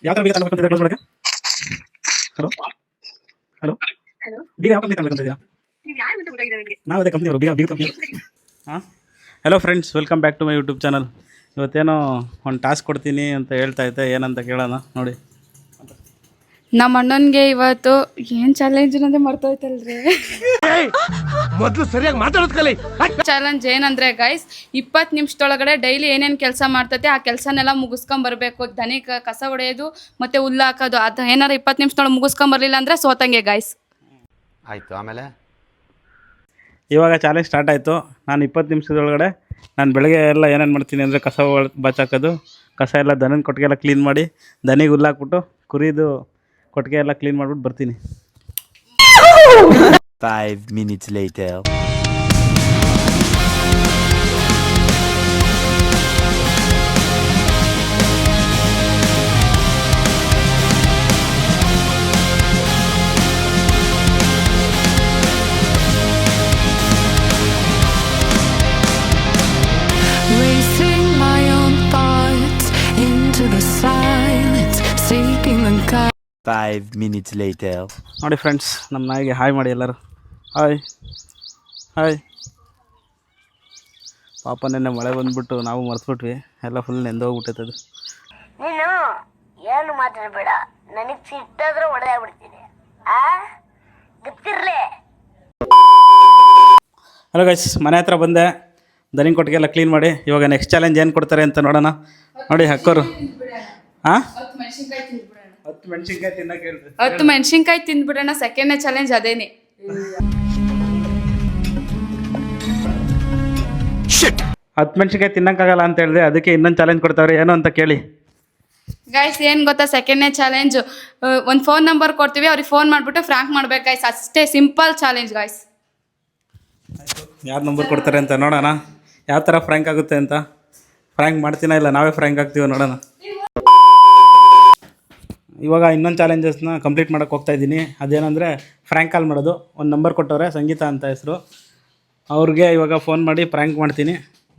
ಯಾವ ತರ ಬೇಕು ಅಂತ ಕ್ಲೋಸ್ ಮಾಡಕ್ಕೆ? ಹಲೋ ಹಲೋ ಬೀಗ ಯಾವ ಕಂಪ್ನಿ ತಗೊಳ್ತಿದ್ದೀರಾ? ನಾವು ಅದೇ ಕಂಪ್ನಿ ಅವರು ಬೀಗ ಕಂಪ್ನಿ. ಹಾಂ, hello friends, welcome back to my YouTube channel. ಇವತ್ತೇನೋ ಒಂದು ಟಾಸ್ಕ್ ಕೊಡ್ತೀನಿ ಅಂತ ಹೇಳ್ತಾ ಇದ್ದೆ, ಏನಂತ ಕೇಳೋಣ ನೋಡಿ. ನಮ್ಮ ಅಣ್ಣನಿಗೆ ಇವತ್ತು ಏನು ಚಾಲೆಂಜ್ ಅನ್ನೋದೇ ಮರ್ತೋಯ್ತಲ್ರಿ. ಮೊದಲು ಸರಿಯಾಗಿ ಮಾತಾಡೋದು ಕಲಿ. ಚಾಲೆಂಜ್ ಏನಂದ್ರೆ ಗೈಸ್, 20 ನಿಮಿಷದೊಳಗಡೆ ಡೈಲಿ ಏನೇನು ಕೆಲಸ ಮಾಡ್ತೈತೆ ಆ ಕೆಲಸನೆಲ್ಲ ಮುಗಿಸ್ಕೊಂಬರ್ಬೇಕು. ದನಿ ಕಸ ಹೊಡೆಯೋದು ಮತ್ತೆ ಹುಲ್ಲು ಹಾಕೋದು, ಅದು ಏನಾರು 20 ನಿಮಿಷದೊಳಗೆ ಮುಗಿಸ್ಕೊಂಬರ್ಲಿಲ್ಲ ಅಂದರೆ ಸೋತಂಗೆ ಗೈಸ್. ಆಯಿತು, ಆಮೇಲೆ ಇವಾಗ ಚಾಲೆಂಜ್ ಸ್ಟಾರ್ಟ್ ಆಯಿತು. ನಾನು 20 ನಿಮಿಷದೊಳಗಡೆ ನಾನು ಬೆಳಗ್ಗೆ ಎಲ್ಲ ಏನೇನು ಮಾಡ್ತೀನಿ ಅಂದರೆ ಕಸ ಬಚಾಕೋದು, ಕಸ ಎಲ್ಲ ದನದ ಕೊಟ್ಟಿಗೆ ಎಲ್ಲ ಕ್ಲೀನ್ ಮಾಡಿ, ದನಿಗೆ ಹುಲ್ಲು ಹಾಕ್ಬಿಟ್ಟು, ಕುರಿದು ಕೊಟ್ಟಿಗೆ ಎಲ್ಲ ಕ್ಲೀನ್ ಮಾಡಿಬಿಟ್ಟು ಬರ್ತೀನಿ. 5 minutes later. Racing my own thoughts into the silence, seeking the guide. 5 minutes later. ನೋಡಿ ಫ್ರೆಂಡ್ಸ್, ನಮ್ಮ ನಾಯಿಗೆ ಹಾಯ್ ಮಾಡಿ ಎಲ್ಲರೂ. Hi hi. ಪಾಪ ನೆನ್ನೆ ಮಳೆ ಬಂದುಬಿಟ್ಟು ನಾವು ಮರ್ತ್ಬಿಟ್ವಿ, ಎಲ್ಲ ಫುಲ್ ನೆಂದೋಗ್ಬಿಟ್ಟೈತದು. ನೀನು ಏನು ಮಾತಾಡಬೇಡ, ನನಗೆ ಸಿಟ್ಟಾದ್ರೆ ಹೊಡೆದಾಗ್ಬಿಡ್ತೀನಿ. ಗೊತ್ತಿರ್ಲಿ. ಹಲೋ ಗೈಸ್, ಮನೆ ಹತ್ರ ಬಂದೆ, ದನಿ ಕೊಟ್ಟಿಗೆಲ್ಲ ಕ್ಲೀನ್ ಮಾಡಿ. ಇವಾಗ ನೆಕ್ಸ್ಟ್ ಚಾಲೆಂಜ್ ಏನು ಕೊಡ್ತಾರೆ ಅಂತ ನೋಡೋಣ. ನೋಡಿ ಅಕ್ಕೋರು, ಹಾಂ 10 ಮೆಣಸಿನ್ಕಾಯಿ ತಿನ್ನಕ್ಕೆ ಹೇಳ್ರಿ. 10 ಮೆಣಸಿನ್ಕಾಯಿ ತಿಂದ್ಬಿಡೋಣ. ಸೆಕೆಂಡ್ನೇ ಚಾಲೆಂಜ್ ಅದೇನೆ. 10 ಮೆಣಸಿನ್ಕಾಯಿ ತಿನ್ನಕ್ಕಾಗಲ್ಲ ಅಂತ ಹೇಳಿದೆ, ಅದಕ್ಕೆ ಇನ್ನೊಂದು ಚಾಲೆಂಜ್ ಕೊಡ್ತಾವ್ರೆ, ಏನು ಅಂತ ಕೇಳಿ. ಗೈಸ್ ಏನು ಗೊತ್ತಾ, ಸೆಕೆಂಡ್ನೇ ಚಾಲೆಂಜು, ಒಂದು ಫೋನ್ ನಂಬರ್ ಕೊಡ್ತೀವಿ, ಅವ್ರಿಗೆ ಫೋನ್ ಮಾಡಿಬಿಟ್ಟು ಫ್ರ್ಯಾಂಕ್ ಮಾಡ್ಬೇಕು ಗೈಸ್. ಅಷ್ಟೇ ಸಿಂಪಲ್ ಚಾಲೆಂಜ್ ಗೈಸ್. ಯಾರು ನಂಬರ್ ಕೊಡ್ತಾರೆ ಅಂತ ನೋಡೋಣ, ಯಾವ ಥರ ಫ್ರ್ಯಾಂಕ್ ಆಗುತ್ತೆ ಅಂತ. ಫ್ರ್ಯಾಂಕ್ ಮಾಡ್ತೀನ ಇಲ್ಲ ನಾವೇ ಫ್ರ್ಯಾಂಕ್ ಆಗ್ತೀವಿ ನೋಡೋಣ. ಇವಾಗ ಇನ್ನೊಂದು ಚಾಲೆಂಜಸ್ನ ಕಂಪ್ಲೀಟ್ ಮಾಡೋಕ್ಕೆ ಹೋಗ್ತಾಯಿದ್ದೀನಿ. ಅದೇನೆಂದರೆ ಫ್ರ್ಯಾಂಕ್ ಕಾಲ್ ಮಾಡೋದು. ಒಂದು ನಂಬರ್ ಕೊಟ್ಟವ್ರೆ, ಸಂಗೀತ ಅಂತ ಹೆಸರು. ಅವ್ರಿಗೆ ಇವಾಗ ಫೋನ್ ಮಾಡಿ ಫ್ರ್ಯಾಂಕ್ ಮಾಡ್ತೀನಿ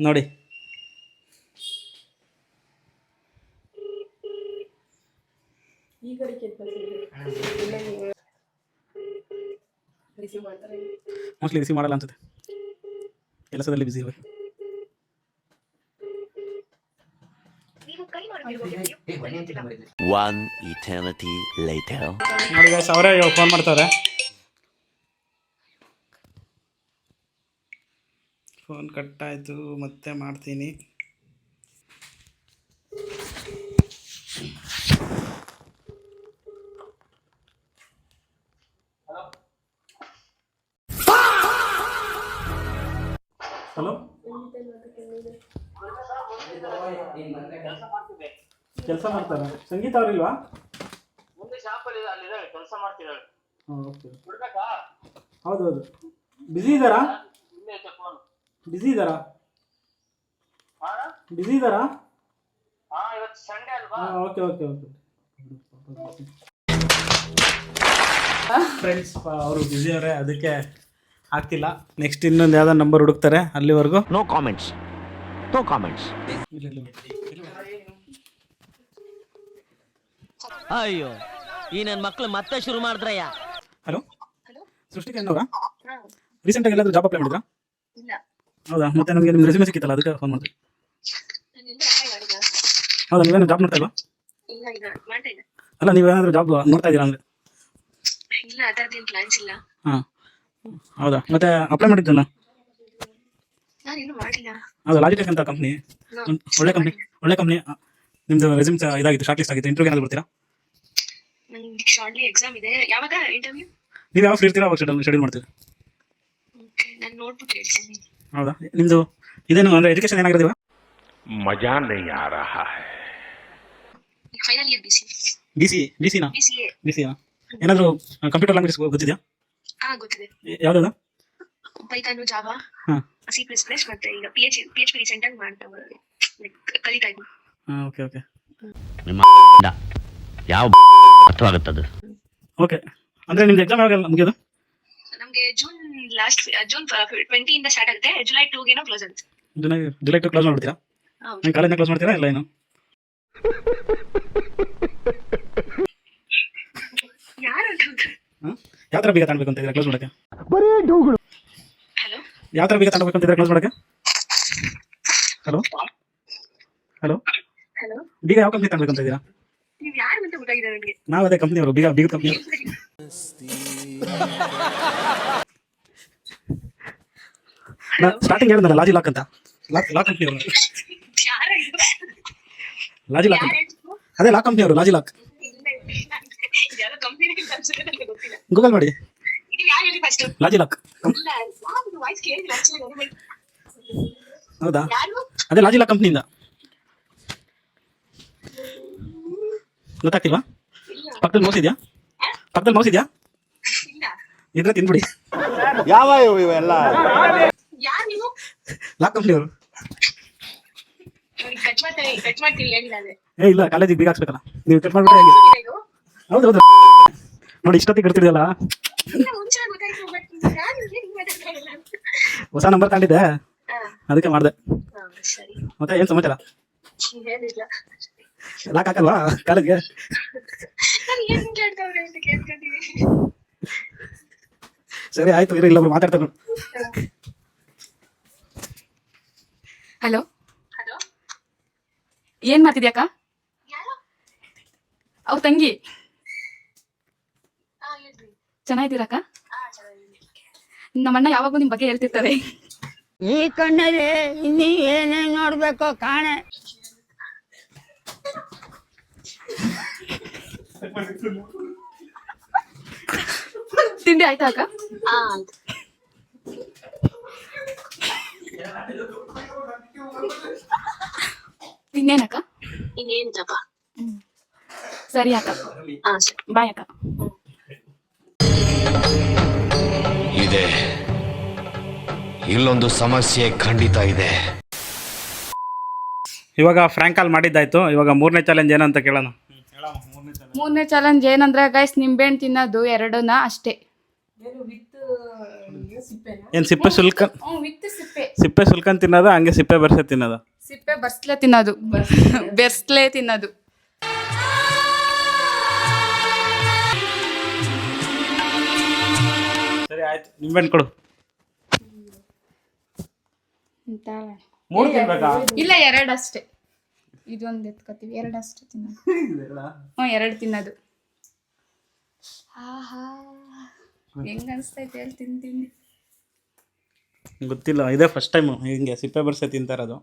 ನೋಡಿ. ಮೋಸ್ಟ್ಲಿ ರಿಸೀವ್ ಮಾಡಲ್ಲ ಅನ್ಸುತ್ತೆ, ಕೆಲಸದಲ್ಲಿ ಬಿಸಿ ಇವಾಗ. One eternity later. ನೋಡಿ ಗೈಸ್, ಅವರೇ ಇವಾಗ ಫೋನ್ ಮಾಡ್ತಾರೆ. ಫೋನ್ ಕಟ್ ಆಯಿತು, ಮತ್ತೆ ಮಾಡ್ತೀನಿ. ಹಲೋ, ಕೆಲಸ ಮಾಡ್ತಾರೆ. ಸಂಗೀತ ಅವರಿಲ್ವಾ? ಓಕೆ, ಹೌದೌದು. ಬಿಸಿ ಇದ್ದಾರಾ? ಬಿಸಿ ಇದ್ದಾರಾ? ಬಿಸಿ ಇದ್ದಾರಾ? Okay okay okay. ಫ್ರೆಂಡ್ಸ್, ಅವರು ಬಿಸಿ ಅವರೇ, ಅದಕ್ಕೆ ಆಗ್ತಿಲ್ಲ. ನೆಕ್ಸ್ಟ್ ಇನ್ನೊಂದು ಯಾವ್ದೋ ನಂಬರ್ ಹುಡುಕ್ತಾರೆ, ಅಲ್ಲಿವರೆಗೂ No comments. No comments. ಅಯ್ಯೋ, ಈ ನನ್ನ ಮಕ್ಳು ಮತ್ತೆ ಶುರು ಮಾಡಿದ್ರಯ್ಯ. ಹಲೋ, ಸೃಷ್ಟಿಕಾ ಅವರಾ? ರೀಸೆಂಟಾಗಿ ಎಲ್ಲಾದರೂ ಜಾಬ್ ಅಪ್ಲೈ ಮಾಡಿದ್ರಾ? ಹೌದಾ? ಮತ್ತೆ ನನಗೆ ನಿಮ್ಮ ರೆಸ್ಯೂಮೆ ಸಿಕ್ಕಿತ್ತಲ್ಲ, ಅದಕ್ಕೆ ಫೋನ್ ಮಾಡಿದೆ. ಹೌದಾ, ನೀವೇನು ಜಾಬ್ ನೋಡ್ತಾ ಇಲ್ವಾ? ಅಲ್ಲ, ನೀವೇನಾದರೂ ಜಾಬ್ ನೋಡ್ತಾ ಇದ್ದೀರಾ ಅಂದರೆ? ಹಾಂ, ಹೌದಾ? ಮತ್ತೆ ಅಪ್ಲೈ ಮಾಡಿದ್ದಲ್ಲ? ಹೌದಾ, ಲಾಜಿಟೆಕ್ ಅಂತ ಕಂಪ್ನಿ, ಒಳ್ಳೆ ಕಂಪ್ನಿ. ನಿಮ್ದು ರೆಸ್ಯೂಮ್ ಇದಾಗಿತ್ತು, ಶಾರ್ಟ್ ಲಿಸ್ಟ್ ಆಗಿತ್ತು. ಇಂಟರ್ವ್ಯೂ ಏನಾದರೂ ಬರ್ತೀರಾ? ನೀವು ಯಾವ ಫ್ರೀ ಇರ್ತೀರಾ ಅವಾಗ ಶೆಡ್ಯೂಲ್ ಮಾಡ್ತೀವಿ. ಹೌದಾ? ನಿಮ್ಮದು ಇದೇನು ಅಂದರೆ ಎಜುಕೇಶನ್ ಏನಾಗಿರೋದಿಲ್ಲ? ಮಜಾ ನಹೀ ಆ ರಹಾ ಹೈ. BCA ಏನಾದರೂ ಕಂಪ್ಯೂಟರ್ ಲ್ಯಾಂಗ್ವೇಜ್ ಗೊತ್ತಿದೆಯಾ? ಯಾವ್ದು? ಪೈಥಾನ್, ಜಾವಾ, ಹಾಂ, C++ ಮತ್ತೆ ಈಗ PHP ರೀಸೆಂಟ್ ಆಗಿ ಕಲಿತಾ ಇದ್ದೀನಿ. Okay okay. ನಿಮ್ಮ ಯಾವ ಅರ್ಥವಾಗುತ್ತದು? ಓಕೆ, ಅಂದರೆ ನಿಮ್ದು ಎಕ್ಸಾಮ್ ಯಾವಾಗ ಮುಗಿಯೋದು? ನಮಗೆ ಜೂನ್ 20 ಇಂದ ಸ್ಟಾರ್ಟ್ ಆಗುತ್ತೆ. ಜುಲೈ 2 ಕ್ಲೋಸ್ ಆಗುತ್ತೆ. ಜುಲೈ 2 ಕ್ಲೋಸ್ ಮಾಡ್ಬಿಡ್ತೀರಾ? ಹೌದು. ನಿಮ್ಮ ಕಾಲೇಜ್ನ ಕ್ಲೋಸ್ ಮಾಡ್ತೀರಾ ಇಲ್ಲ ಏನು? ಯಾರು ಅಂತ ಗೊತ್ತು. ಯಾವ ಥರ ಬೀಗ ತಗೊಳ್ಬೇಕು ಅಂತ ಇದ್ದೀರಾ ಕ್ಲೋಸ್ ಮಾಡೋಕ್ಕೆ? ಹಲೋ ಯಾವ ಥರ ಬೀಗ ತಗೊಳ್ಬೇಕು ಅಂತಿದ್ದೀರಾ ಕ್ಲೋಸ್ ಮಾಡೋಕ್ಕೆ? ಹಲೋ ಹಲೋ ಹಲೋ ಬೀಗ ಯಾವ ಕಂಪ್ನಿ ತಗೊಳ್ಬೇಕು ಅಂತ ಇದ್ದೀರಾ? ನೀವ್ ಯಾರು ಅಂತ ಗೊತ್ತಾಗಿದೆ ನನಗೆ. ನಾವು ಅದೇ ಕಂಪ್ನಿಯವರು, ಬೀಗ ಕಂಪ್ನಿ. ಸ್ಟಾರ್ಟಿಂಗ್ ಹೇಳಿದ್ನಲ್ಲ ಲಾಜಿ ಲಾಕ್ ಅಂತ, ಲಾಕ್ ಕಂಪ್ನಿಯವರು. ಯಾರ ಇದು? ಲಾಜಿ ಲಾಕ್ ಅಂತ, ಯಾರು ಇದು? ಅದೇ ಲಾಕ್ ಕಂಪ್ನಿಯವರು, ಲಾಜಿ ಲಾಕ್. ಯಾವ್ದೋ ಕಂಪನಿ ಅನ್ಸುತ್ತೆ, ನನಗೆ ಗೊತ್ತಿಲ್ಲ. ಗೂಗಲ್ ಮಾಡಿ, ಇದು ಯಾರು ಹೇಳಿ ಫಸ್ಟ್? ಲಾಜಿ ಲಾಕ್. ಇಲ್ಲ, ನಾನು ವಾಯ್ಸ್ ಕೇಳಿಲ್ಲ ಆಕ್ಚುಲಿ ನನಗೆ. ಹೌದಾ? ಯಾರು? ಅದೇ ಲಾಜಿ ಲಾಕ್ ಕಂಪ್ನಿಯಿಂದ. ಗೊತ್ತಾಗ್ತಿಲ್ವಾ? ಇಲ್ಲ ಪಕ್ಕದಲ್ಲಿ ಮೌಸ್ ಇದೆಯಾ? ಪಕ್ಕದಲ್ಲಿ ಮೌಸ್ ಇದೆಯಾ? ಇಲ್ಲ. ಇದ್ರೆ ತಿನ್ಬಿಡಿ. ಯಾವ ಇವೆಲ್ಲ? ಯಾರು ನೀವು? ಲಾಕ್ ಕಂಪ್ನಿಯವರು. ಕಟ್ ಮಾಡ್ತೀನಿ ಹೇಳಿಲ್ಲ ಅದೇ. ಇಲ್ಲ, ಕಾಲೇಜಿಗೆ ಬೀಗ ಹಾಕ್ಸ್ಬೇಕಲ್ಲ, ನೀವು ಕಟ್ ಮಾಡ್ಬಿಟ್ರೆ ಹೇಗೆ? ಇದು ಹೌದು ನೋಡಿ, ಇಷ್ಟೊತ್ತಿಗೆ ಇಡ್ತಿದೆಯಲ್ಲ. ಇಲ್ಲ, ಮುಂಚೆ ಗೊತ್ತಾಯ್ತು, ಬಟ್ ನಾನು ಏನು ಮಾತಾಡ್ತಾಯಿಲ್ಲ. ಹೊಸ ನಂಬರ್ ತಗೊಂಡಿದ್ದೆ, ಹಾ, ಅದಕ್ಕೆ ಮಾಡಿದೆ. ಸರಿ. ಮತ್ತೆ ಏನು ಸಮಾಚಾರ? ಏನಿಲ್ಲ. ಲಾಕ್ ಹಾಕಲ್ವಾ ಕಾಲೇಜ್ಗೆ? ನಾನು ಏನು ಕೇಳ್ತಾವ್ರೆ ಅಂತ ಕೇಳ್ಕೊಂಡಿದ್ದೀನಿ. ಸರಿ ಆಯ್ತು, ಇರೋ ಇಲ್ಲೊಬ್ರು ಮಾತಾಡ್ತಾರೆ. ಹಲೋ, ಹಲೋ ಏನ್ ಮಾಡ್ತಿದ್ಯಾಕ? ಯಾರು? ಅವ್ರ ತಂಗಿ. ಹಾ, ಹೇಳ್ರಿ. ಚೆನ್ನಾಗಿದ್ದೀರಾಕ? ಹಾ, ಚೆನ್ನಾಗಿದೆ. ನಮ್ಮಣ್ಣ ಯಾವಾಗೂ ನಿಮ್ ಬಗ್ಗೆ ಹೇಳ್ತಿರ್ತಾರೆ. ಈ ಕಣ್ಣಲ್ಲಿ ಇನ್ನೀ ಏನೇನ್ ನೋಡ್ಬೇಕೋ ಕಾಣೆ. ತಿಂಡಿ ಆಯ್ತಾ ಅಕ್ಕ? ಹಾ, ಆಯ್ತು. ಇನ್ನೇನಕ್ಕ? ಇನ್ನೇನಿಲ್ಲಪ್ಪ. ಸರಿ ಅಕ್ಕ, ಹಾ, ಸರಿ. ಬಾಯ್ ಅಕ್ಕ. ಇದೆ, ಇಲ್ಲೊಂದು ಸಮಸ್ಯೆ ಖಂಡಿತ ಇದೆ. ಇವಾಗ ಫ್ರ್ಯಾಂಕ್ ಕಾಲ್ ಮಾಡಿದ್ದಾಯ್ತು. ಇವಾಗ ಮೂರನೇ ಚಾಲೆಂಜ್ ಏನಂತ ಕೇಳೋಣ. ಮೂರನೇ ಚಾಲೆಂಜ್ ಏನಂದ್ರೆ ಗೈಸ್, ನಿಂಬೆಹಣ್ಣು ತಿನ್ನೋದು 2ನ ಅಷ್ಟೇ. ಏನು ಸಿಪ್ಪೆ ಸುಲ್ಕನ್? ವಿತ್ ಸಿಪ್ಪೆ. ಸಿಪ್ಪೆ ಸುಲ್ಕನ್ ತಿನ್ನೋದು, ಹಂಗೆ ಸಿಪ್ಪೆ ಬರ್ಸೆ ತಿನ್ನೋದು? ಸಿಪ್ಪೆ ಬರ್ಸ್ಲೆ ತಿನ್ನೋದು, ಬೆರ್ಸ್ಲೆ ತಿನ್ನೋದು. ಸರಿ ಆಯ್ತು, ನಿಂಬೆಹಣ್ಣು ಕೊಡು. ಅಂತ 3 ತಿನ್ಬೇಕಾ? ಇಲ್ಲ, 2 ಅಷ್ಟೇ. ಇದೊಂದು ಎತ್ಕೋತೀವಿ, 2 ಅಷ್ಟೇ ತಿನ್ನೋದು. 2 ತಿನ್ನೋದು. ಆಹಾ, ಹೆಂಗ ಅನ್ಸ್ತೈತೆ ಹೇಳಿ ತಿಂತೀನಿ. ಗೊತ್ತಿಲ್ಲ, ಇದೇ ಫಸ್ಟ್ ಟೈಮು ಹಿಂಗೆ ಸಿಪ್ಪೆ ಬರ್ಸೆ ತಿಂತಾ ಇರೋದು.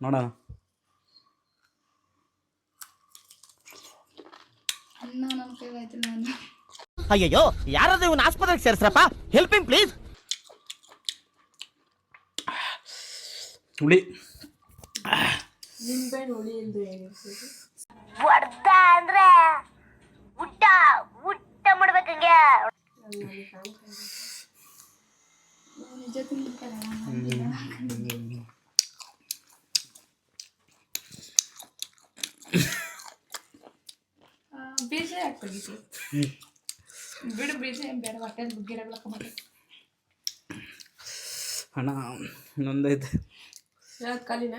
ನೋಡೋಣ. ಅನ್ನ ನನ್ನ ಕೈಗಾಯ್ತು. ನಾನು ಅಯ್ಯಯ್ಯೋ, ಯಾರಾದ್ರೂ ಇವನ್ ಆಸ್ಪತ್ರೆಗೆ ಸೇರಿಸ್ರಪ್ಪ, ಹೆಲ್ಪಿಂಗ್ ಪ್ಲೀಸ್. ಹುಳಿ. ಹೊಡ್ದ ಅಂದ್ರೆ ಊಟ ಊಟ ಮಾಡ್ಬೇಕಂಗೆ. ನಿಜ ತಿಂತಾರೆ. ಬೀಜ ಹಾಕ್ಬಿಟ್ಟು ಬಿಡು, ಬೀಜ ಏನು ಬೇಡ, ಹೊಟ್ಟೆ ಗಿಡಗಳ ಅಣ್ಣ ನೊಂದೈತೆ. ಯಾವ್ದು ಖಾಲಿನ?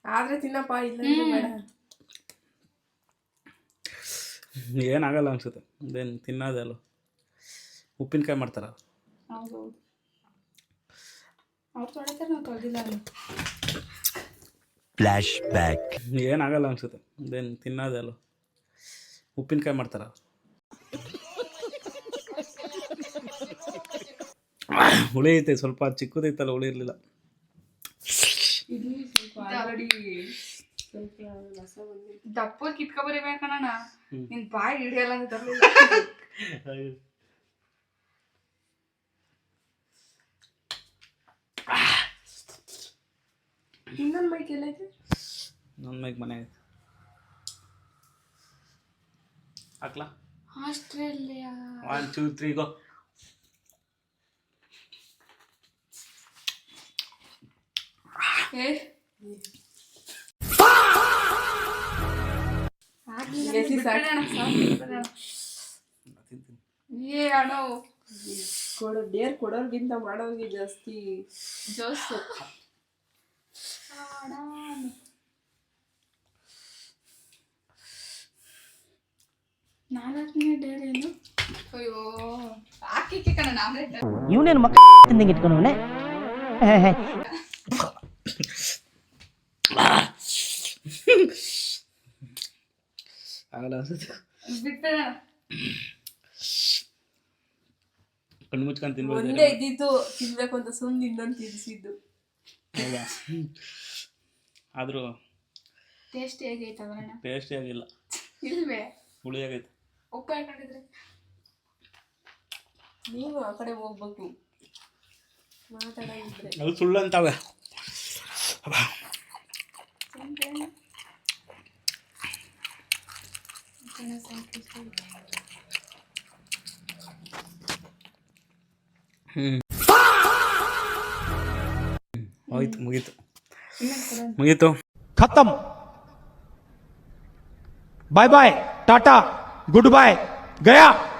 ಆದ್ರೆ ತಿನ್ನಪ್ಪ, ಇಲ್ಲ ಬೇಡ. ಏನಾಗಲ್ಲ ಅನ್ಸುತ್ತೆ, ಅದೇನು ತಿನ್ನೋದಲ್ಲ. ಉಪ್ಪಿನಕಾಯಿ ಮಾಡ್ತಾರ. ಹೌದೌದು, ಅವ್ರು ತೊಳಿತಾರೆ, ನಾವು ತೊಳೆದಿಲ್ಲ. Flash back. ಏನಾಗಲ್ಲ ಅನ್ಸುತ್ತೆ, ಅದೇನು ತಿನ್ನೋದಲ್ಲ. ಉಪ್ಪಿನಕಾಯಿ ಮಾಡ್ತಾರ. ಹುಳಿ ಐತೆ, ಸ್ವಲ್ಪ ಚಿಕ್ಕದೈತಲ್ಲ, ಹುಳಿ ಇರಲಿಲ್ಲ. ದಪ್ಪ ಕಿತ್ಕೊಬರಿಬೇಕಣ್ಣ, ನಿನ್ ಬಾಯಿ ಹಿಡಿಯಲ್ಲ ಅಂತ ತರಲಿಲ್ಲ. ಇನ್ನೊಂದು ಮೈಕ್ ಎಲ್ಲೈತೆ? ನನ್ನ ಮೈಕ್ ಮನೆ ಐತೆ. ಹಾಕ್ಲಾ? ಆಸ್ಟ್ರೇಲಿಯಾ. 1 2 3 ಗೋ. ಡೇರ್ ಕೊಡೋರ್ಗಿಂತ ಮಾಡೋರ್ಗೆ ಜಾಸ್ತಿ ಜೋಸು. ನಾಲ್ಕನೇ ಡೇರ್ ಏನು? ಅಯ್ಯೋ ಹಾಕಿಕ್ಕೆ ಕಣ ಆಮ್ಲೆಟ್. ಇವನೇನು ಮಕ್ಕಳು ತಿಂದಂಗೆ ಇಟ್ಕೊಂಡವನೆ. ಆಗಲ್ಲ ಅನ್ಸುತ್ತೆ. ಬಿಟ್ಬಿಡ. ಕಣ್ಣು ಮುಚ್ಕೊಂಡು ತಿನ್ಬೋದು. ಒಂದೇ ಇದ್ದಿದ್ದು ತಿನ್ಬೇಕು ಅಂತ ಸುಮ್ಮನೆ ಇನ್ನೊಂದು ತಿನ್ಸಿದ್ದು. ಹೌದಾ? ಆದರೂ ಟೇಸ್ಟ್ ಹೇಗೈತೆ ಅವರಣ್ಣ? ಟೇಸ್ಟಿ ಆಗಿಲ್ಲ. ಇಲ್ವೇ? ಹುಳಿ ಆಗೈತೆ. ಉಪ್ಪು ಹಾಕೊಂಡಿದ್ರೆ ನೀವು ಆ ಕಡೆ ಹೋಗ್ಬೇಕು ಮಾತಾಡಿದ್ರೆ. ಅದು ಸುಳ್ಳು ಅಂತಾವೆ. ಹೋಯ್ತು, ಮುಗೀತು. खत्म. Bye bye, tata, good bye, गया.